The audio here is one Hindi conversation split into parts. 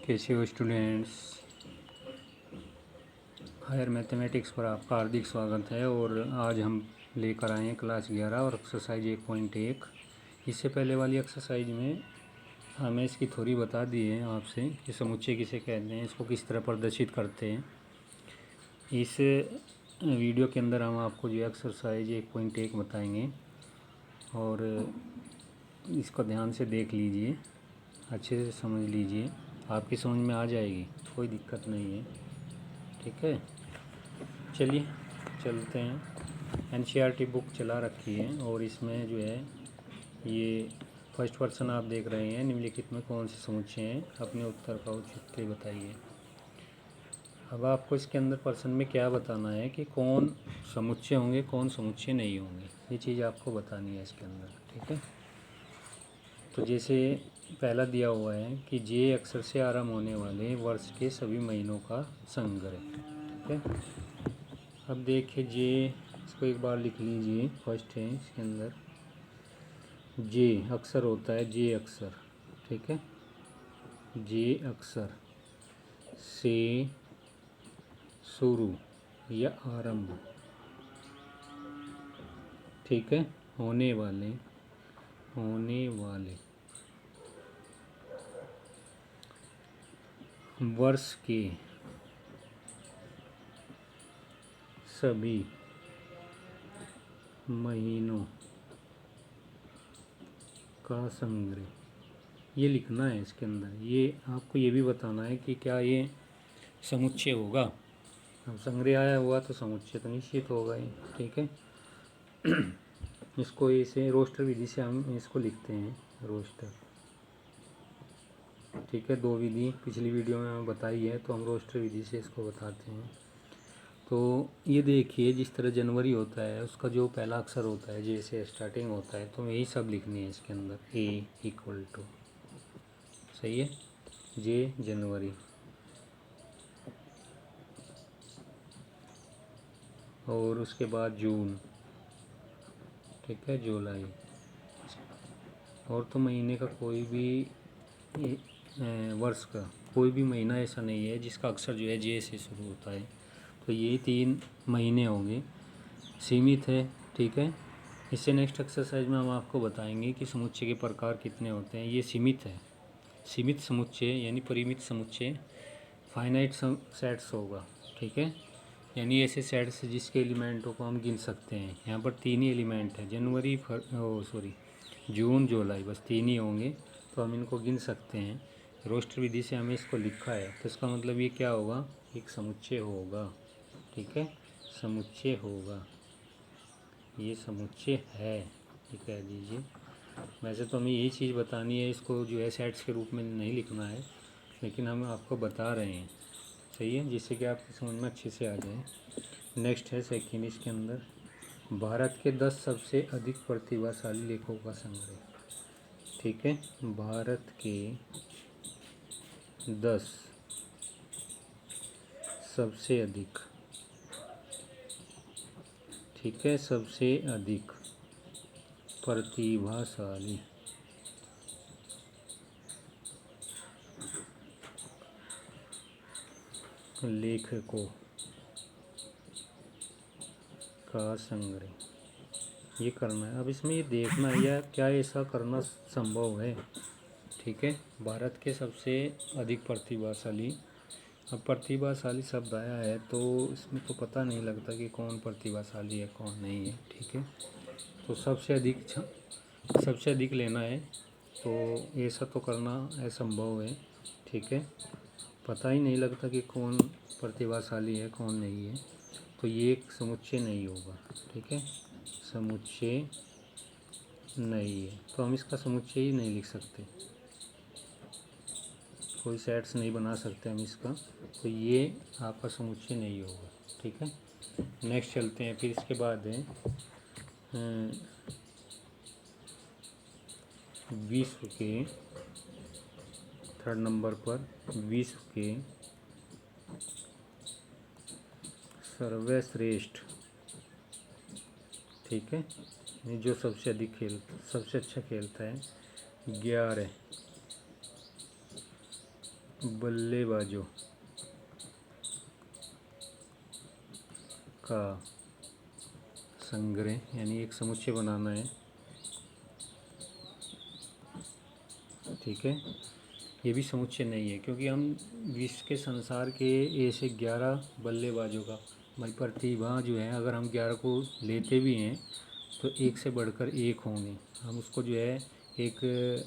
कैसे हो स्टूडेंट्स। हायर मैथमेटिक्स पर आपका हार्दिक स्वागत है। और आज हम लेकर आए हैं क्लास 11 और एक्सरसाइज 1.1। इससे पहले वाली एक्सरसाइज में हमें इसकी थ्योरी बता दी है आपसे कि समुच्चय किसे कहते हैं, इसको किस तरह प्रदर्शित करते हैं। इस वीडियो के अंदर हम आपको जो एक्सरसाइज 1.1 बताएंगे और इसको ध्यान से देख लीजिए, अच्छे से समझ लीजिए, आपकी समझ में आ जाएगी, कोई दिक्कत नहीं है। ठीक है, चलिए चलते हैं। एनसीईआरटी बुक चला रखी है और इसमें जो है ये फर्स्ट पर्सन आप देख रहे हैं, निम्नलिखित में कौन से समुच्चय हैं, अपने उत्तर का औचित्य बताइए। अब आपको इसके अंदर पर्सन में क्या बताना है कि कौन समुच्चय होंगे, कौन समुच्चय नहीं होंगे, ये चीज़ आपको बतानी है इसके अंदर। ठीक है, तो जैसे पहला दिया हुआ है कि जे अक्षर से आरंभ होने वाले वर्ष के सभी महीनों का संग्रह। ठीक है, अब देखिए जे, इसको एक बार लिख लीजिए। फर्स्ट है इसके अंदर जे अक्षर होता है, जे अक्षर। ठीक है, जे अक्षर से शुरू या आरंभ, ठीक है, होने वाले वर्ष के सभी महीनों का संग्रह, ये लिखना है इसके अंदर। ये आपको ये भी बताना है कि क्या ये समुच्चय होगा। अब संग्रह आया हुआ तो समुच्चय तो निश्चित होगा ही। ठीक है, इसको ऐसे रोस्टर विधि से हम इसको लिखते हैं, रोस्टर। ठीक है, दो विधि पिछली वीडियो में हमें बताई है, तो हम रोस्टर विधि से इसको बताते हैं। तो ये देखिए, जिस तरह जनवरी होता है उसका जो पहला अक्षर होता है, जैसे स्टार्टिंग होता है, तो यही सब लिखनी है इसके अंदर। ए इक्वल टू, सही है, जे जनवरी, और उसके बाद जून, ठीक है, जुलाई। और तो महीने का कोई भी वर्ष का कोई भी महीना ऐसा नहीं है जिसका अक्षर जो है जे से शुरू होता है। तो ये 3 महीने होंगे, सीमित है। ठीक है, इससे नेक्स्ट एक्सरसाइज में हम आपको बताएंगे कि समुच्चय के प्रकार कितने होते हैं। ये सीमित है, सीमित समुच्चय यानी परिमित समुच्चय फाइनाइट सेट्स होगा। ठीक है, यानी ऐसे सेट्स जिसके एलिमेंटों को हम गिन सकते हैं। यहाँ पर 3 ही एलिमेंट है, जनवरी जून जुलाई, बस 3 ही होंगे, तो हम इनको गिन सकते हैं। रोस्टर विधि से हमें इसको लिखा है, तो इसका मतलब ये क्या होगा, एक समुच्चय होगा। ठीक है, समुच्चय होगा, ये समुच्चय है, ये कह दीजिए। वैसे तो हमें यही चीज़ बतानी है, इसको जो है सेट्स के रूप में नहीं लिखना है, लेकिन हम आपको बता रहे हैं, सही है, जिससे कि आपकी समझ में अच्छे से आ जाए। नेक्स्ट है सेकेंड, इसके अंदर भारत के 10 सबसे अधिक प्रतिभाशाली लेखकों का संग्रह। ठीक है, भारत के 10 सबसे अधिक, ठीक है, सबसे अधिक प्रतिभाशाली लेखकों का संग्रह, ये करना है। अब इसमें ये देखना है या क्या ऐसा करना संभव है। ठीक है, भारत के सबसे अधिक प्रतिभाशाली, अब प्रतिभाशाली शब्द आया है तो इसमें तो पता नहीं लगता कि कौन प्रतिभाशाली है कौन नहीं है। ठीक है, तो सबसे अधिक लेना है, तो ऐसा तो करना असंभव है। ठीक है, पता ही नहीं लगता कि कौन प्रतिभाशाली है कौन नहीं है, तो ये एक समुच्चय नहीं होगा। ठीक है, समुच्चय नहीं है, तो हम इसका समुच्चय ही नहीं लिख सकते, कोई सेट्स नहीं बना सकते हम इसका, तो ये आपका समुच्चय नहीं होगा। ठीक है, नेक्स्ट चलते हैं। फिर इसके बाद है विश्व के, थर्ड नंबर पर, विश्व के सर्वश्रेष्ठ, ठीक है, जो सबसे अच्छा खेलता है, 11 बल्लेबाजों का संग्रह, यानी एक समुच्चय बनाना है। ठीक है, ये भी समुच्चय नहीं है क्योंकि हम विश्व के संसार के ऐसे 11 बल्लेबाजों का भाई प्रतिभा जो है, अगर हम 11 को लेते भी हैं तो एक से बढ़कर एक होंगे। हम उसको जो है एक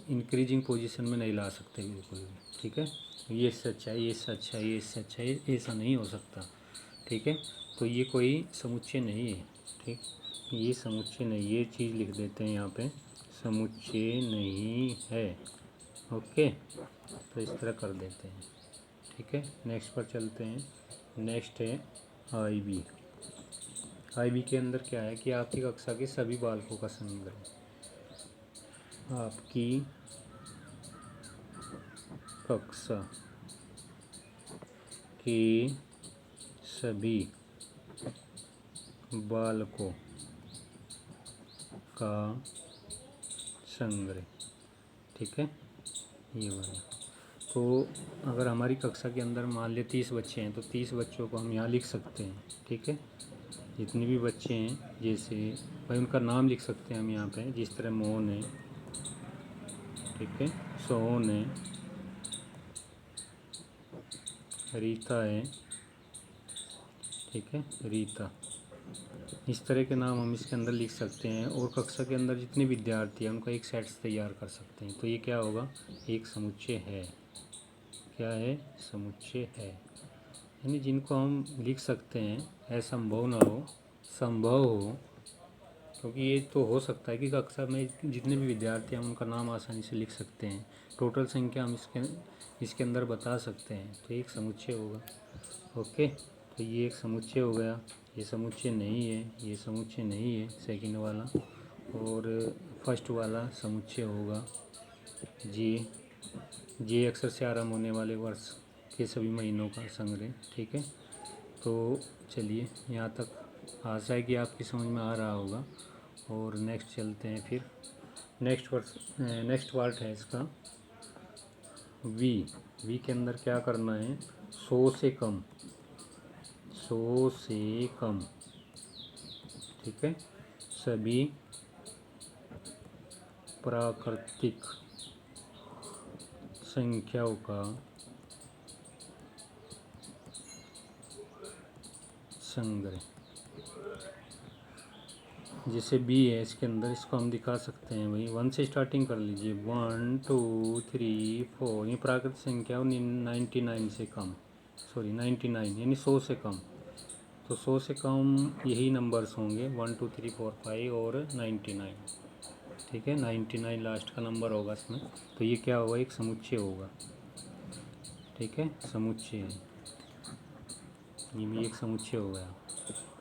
इंक्रीजिंग पोजीशन में नहीं ला सकते बिल्कुल भी। ठीक है, ये सच है, ये सच है, ये सच है, ऐसा नहीं हो सकता। ठीक है, तो ये कोई समुच्चय नहीं है। ठीक, ये समुच्चय नहीं, ये चीज़ लिख देते हैं यहाँ पे, समुच्चय नहीं है। ओके, तो इस तरह कर देते हैं। ठीक है, नेक्स्ट पर चलते हैं। नेक्स्ट है आईबी। आईबी के अंदर क्या है कि आपकी कक्षा के सभी बालकों का संग्रह। आपकी कक्षा के सभी बालकों का संग्रह। ठीक है, ये वाला। तो अगर हमारी कक्षा के अंदर मान लिया 30 बच्चे हैं तो 30 बच्चों को हम यहाँ लिख सकते हैं। ठीक है, जितने भी बच्चे हैं, जैसे भाई उनका नाम लिख सकते हैं हम यहाँ पे, जिस तरह मोहन है, ठीक है, सोहन है, रीता है, ठीक है, रीता, इस तरह के नाम हम इसके अंदर लिख सकते हैं। और कक्षा के अंदर जितने विद्यार्थी हैं उनका एक सेट तैयार कर सकते हैं। तो ये क्या होगा, एक समुच्चय है। क्या है, समुच्चय है, यानी जिनको हम लिख सकते हैं, असंभव ना हो, संभव हो। क्योंकि ये तो हो सकता है कि कक्षा में जितने भी विद्यार्थी हैं उनका नाम आसानी से लिख सकते हैं, टोटल संख्या हम इसके अंदर बता सकते हैं, तो एक समुच्चय होगा। ओके, तो ये एक समुच्चय हो गया। ये समुच्चय नहीं है, ये समुच्चय नहीं है सेकंड वाला। और फर्स्ट वाला समुच्चय होगा जे अक्षर से आरंभ होने वाले वर्ष के सभी महीनों का संग्रह। ठीक है, तो चलिए यहाँ तक आशा है कि आपकी समझ में आ रहा होगा। और नेक्स्ट चलते हैं फिर। नेक्स्ट पार्ट है इसका वी के अंदर क्या करना है, 100 से कम, 100 से कम। ठीक है, सभी प्राकृतिक संख्याओं का संग्रह। जैसे बी है इसके अंदर, इसको हम दिखा सकते हैं भाई, 1 से स्टार्टिंग कर लीजिए, 1 2 3 4, ये प्राकृतिक संख्या 99 से कम, सॉरी 99 यानी 100 से कम। तो 100 से कम यही नंबर्स होंगे, 1 2 3 4 5 और 99। ठीक है, 99 लास्ट का नंबर होगा इसमें। तो ये क्या होगा, एक समुच्चय होगा। ठीक है, समुच्चय है, ये भी एक समुच्चय हो गया।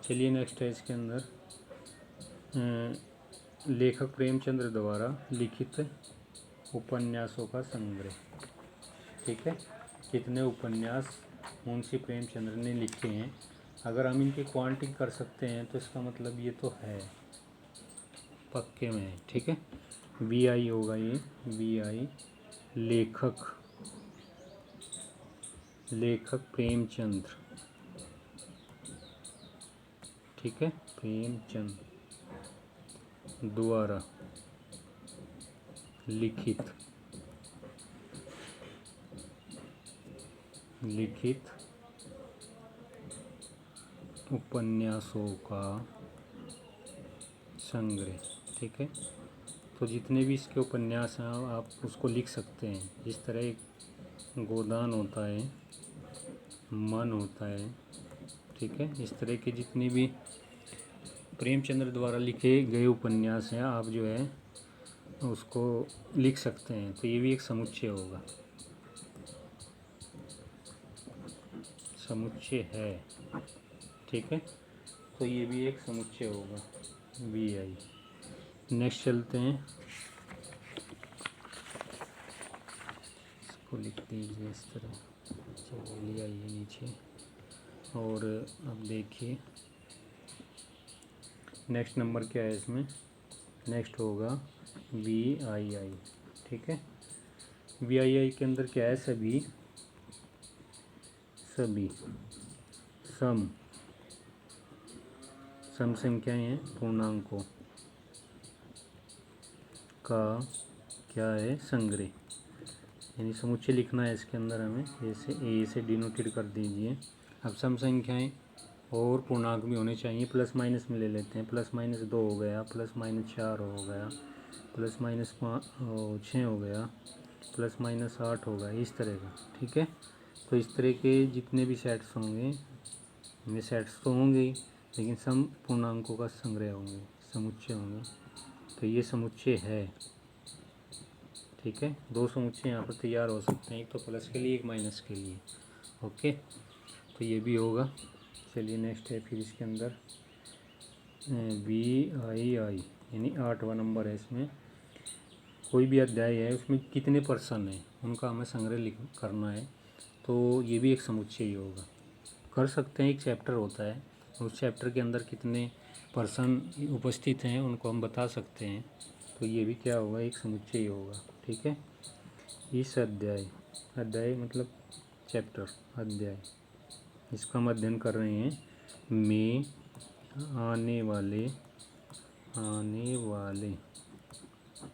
चलिए नेक्स्ट है इसके अंदर लेखक प्रेमचंद्र द्वारा लिखित उपन्यासों का संग्रह। ठीक है, कितने उपन्यास मुंशी प्रेमचंद्र ने लिखे हैं। अगर हम इनकी क्वांटिटी कर सकते हैं तो इसका मतलब ये तो है, पक्के में है। ठीक है, बी आई होगा ये, बी आई, लेखक प्रेमचंद्र। ठीक है, प्रेमचंद द्वारा लिखित उपन्यासों का संग्रह। ठीक है, तो जितने भी इसके उपन्यास हैं आप उसको लिख सकते हैं। जिस तरह एक गोदान होता है, मन होता है, ठीक है, इस तरह के जितने भी प्रेमचंद्र द्वारा लिखे गए उपन्यास हैं आप जो है उसको लिख सकते हैं। तो ये भी एक समुच्चय होगा, समुच्चय है। ठीक है, तो ये भी एक समुच्चय होगा, बी आई। नेक्स्ट चलते हैं, इसको लिख दीजिए इस तरह, चलिए ले आइए नीचे। और अब देखिए नेक्स्ट नंबर क्या है इसमें, नेक्स्ट होगा वी आई आई। ठीक है, वी आई आई के अंदर क्या है, सभी सभी सम सम संख्याएं हैं पूर्णांकों का क्या है संग्रह, यानी समुच्चय लिखना है इसके अंदर हमें। जैसे ए से डिनोटेड कर दीजिए। अब सम संख्याएं और पूर्णांक भी होने चाहिए, प्लस माइनस में ले लेते हैं। प्लस माइनस 2 हो गया, प्लस माइनस 4 हो गया, प्लस माइनस 6 हो गया, प्लस माइनस 8 हो गया, इस तरह का। ठीक है, तो इस तरह के जितने भी सेट्स होंगे, इनमें सेट्स तो होंगे ही, लेकिन सम पूर्णांकों का संग्रह होंगे, समुच्चय होंगे। तो ये समुच्चय है। ठीक है, दो समुच्चय यहाँ पर तैयार हो सकते हैं, एक तो प्लस के लिए, एक माइनस के लिए। ओके, तो ये भी होगा। चलिए नेक्स्ट है फिर इसके अंदर VII, यानी 8वां नंबर है। इसमें कोई भी अध्याय है, उसमें कितने पर्सन हैं उनका हमें संग्रह करना है। तो ये भी एक समुच्चय ही होगा। कर सकते हैं, एक चैप्टर होता है, उस चैप्टर के अंदर कितने पर्सन उपस्थित हैं उनको हम बता सकते हैं। तो ये भी क्या होगा, एक समुच्चय ही होगा। ठीक है, इस अध्याय मतलब चैप्टर, अध्याय, इसका हम अध्ययन कर रहे हैं में आने वाले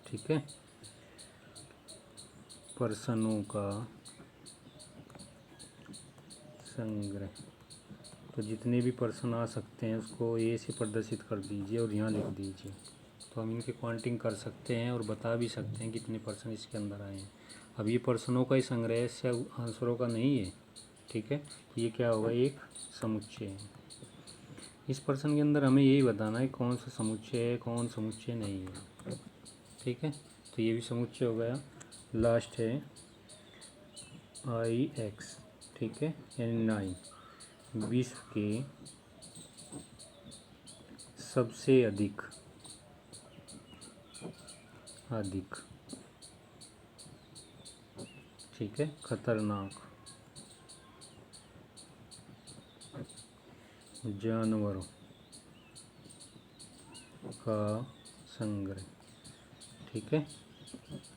ठीक है पर्सनों का संग्रह। तो जितने भी पर्सन आ सकते हैं उसको ए से प्रदर्शित कर दीजिए और यहाँ लिख दीजिए। तो हम इनकी काउंटिंग कर सकते हैं और बता भी सकते हैं कितने पर्सन इसके अंदर आए हैं। अब ये पर्सनों का ही संग्रह है, से आंसरों का नहीं है। ठीक है, तो ये क्या होगा, एक समुच्चय है। इस पर्सन के अंदर हमें यही बताना है कौन सा समुच्चय है, कौन समुच्चय नहीं है। ठीक है, तो ये भी समुच्चय हो गया। लास्ट है IX, ठीक है, यानी 9। विश्व के सबसे अधिक ठीक है खतरनाक जानवरों का संग्रह। ठीक है,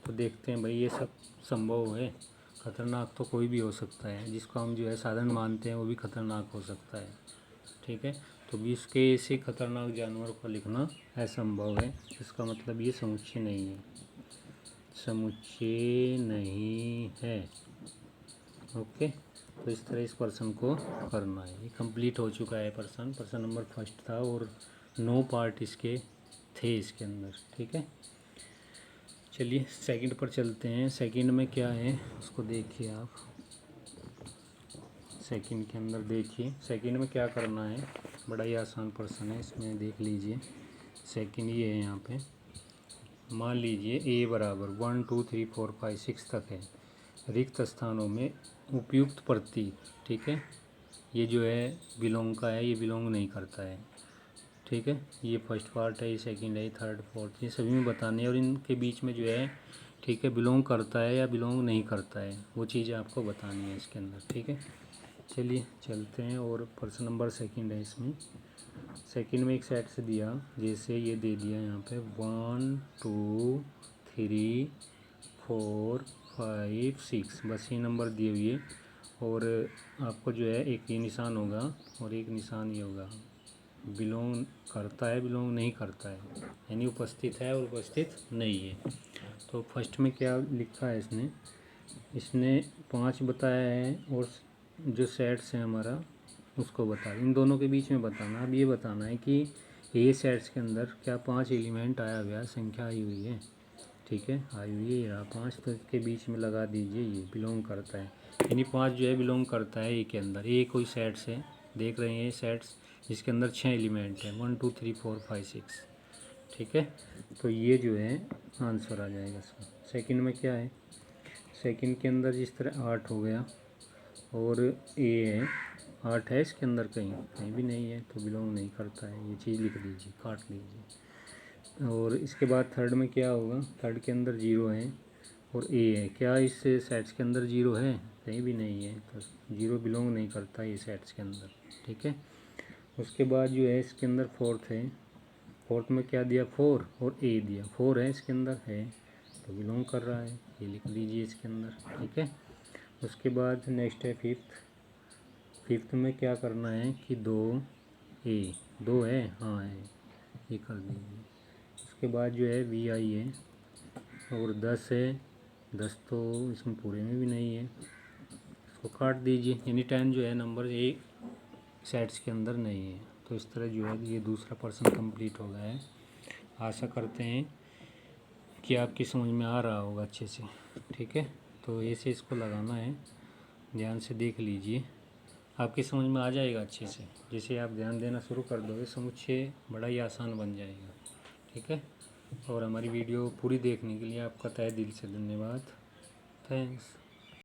तो देखते हैं भाई ये सब संभव है। खतरनाक तो कोई भी हो सकता है, जिसको हम जो है साधन मानते हैं वो भी खतरनाक हो सकता है। ठीक है, तो विश्व के ऐसे खतरनाक जानवरों को लिखना असंभव है। इसका मतलब ये समुच्चय नहीं है, समुच्चय नहीं है। ओके, तो इस तरह इस पर्सन को करना है। ये कंप्लीट हो चुका है पर्सन नंबर फर्स्ट था और 9 पार्ट इसके थे इसके अंदर। ठीक है, चलिए सेकंड पर चलते हैं। सेकंड में क्या है उसको देखिए आप। सेकंड के अंदर देखिए, सेकंड में क्या करना है, बड़ा ही आसान पर्सन है। इसमें देख लीजिए, सेकंड ये है। यहाँ पे मान लीजिए A बराबर 1 2 3 4 5 6 तक है। रिक्त स्थानों में उपयुक्त प्रतीक। ठीक है, ये जो है बिलोंग का है, ये बिलोंग नहीं करता है। ठीक है, ये फर्स्ट पार्ट है, ये सेकंड है, ये थर्ड फोर्थ, ये सभी में बताने और इनके बीच में जो है ठीक है बिलोंग करता है या बिलोंग नहीं करता है, वो चीज़ें आपको बतानी है इसके अंदर। ठीक है, चलिए चलते हैं। और पर्सन नंबर सेकंड है। इसमें सेकंड में एक सेट से दिया, जैसे ये दे दिया यहाँ पे 1 2 3 4 5 6, बस ये नंबर दिए हुए। और आपको जो है एक ये निशान होगा और एक निशान ये होगा, बिलोंग करता है बिलोंग नहीं करता है, यानी उपस्थित है और उपस्थित नहीं है। तो फर्स्ट में क्या लिखा है इसने 5 बताया है और जो सेट्स है हमारा उसको बता, इन दोनों के बीच में बताना। अब ये बताना है कि ए सेट्स के अंदर क्या 5 एलिमेंट आया हुआ है, संख्या आई हुई है। ठीक है, आई हुई है यहाँ 5, तो इसके बीच में लगा दीजिए ये बिलोंग करता है, यानी 5 जो है बिलोंग करता है ए के अंदर। ए कोई सेट्स है, देख रहे हैं सेट्स जिसके अंदर 6 एलिमेंट हैं, 1 2 3 4 5 6। ठीक है, तो ये जो है आंसर आ जाएगा इसका। सेकंड में क्या है, सेकंड के अंदर जिस तरह 8 हो गया और ए है, 8 है इसके अंदर, कहीं भी नहीं है, तो बिलोंग नहीं करता है। ये चीज़ लिख दीजिए, काट लीजिए। और इसके बाद थर्ड में क्या होगा, थर्ड के अंदर 0 है और ए है, क्या इस सेट्स के अंदर 0 है, कहीं भी नहीं है, तो 0 बिलोंग नहीं करता ये सेट्स के अंदर। ठीक है, उसके बाद जो है इसके अंदर फोर्थ है, फोर्थ में क्या दिया 4 और ए दिया, 4 है इसके अंदर है तो बिलोंग कर रहा है, ये लिख दीजिए इसके अंदर। ठीक है, उसके बाद नेक्स्ट है फिफ्थ, फिफ्थ में क्या करना है कि 2a 2 है, हाँ है, ये कर दीजिए। उसके बाद जो है vi है और 10 है, 10 तो इसमें पूरे में भी नहीं है, इसको काट दीजिए। यानी 10 जो है नंबर ये सेट्स के अंदर नहीं है। तो इस तरह जो है ये दूसरा पर्सन कंप्लीट हो गया है। आशा करते हैं कि आपकी समझ में आ रहा होगा अच्छे से। ठीक है, तो ऐसे इसको लगाना है, ध्यान से देख लीजिए, आपकी समझ में आ जाएगा अच्छे से। जैसे आप ध्यान देना शुरू कर दोगे समुच्चय बड़ा ही आसान बन जाएगा। ठीक है, और हमारी वीडियो पूरी देखने के लिए आपका तहे दिल से धन्यवाद। थैंक्स।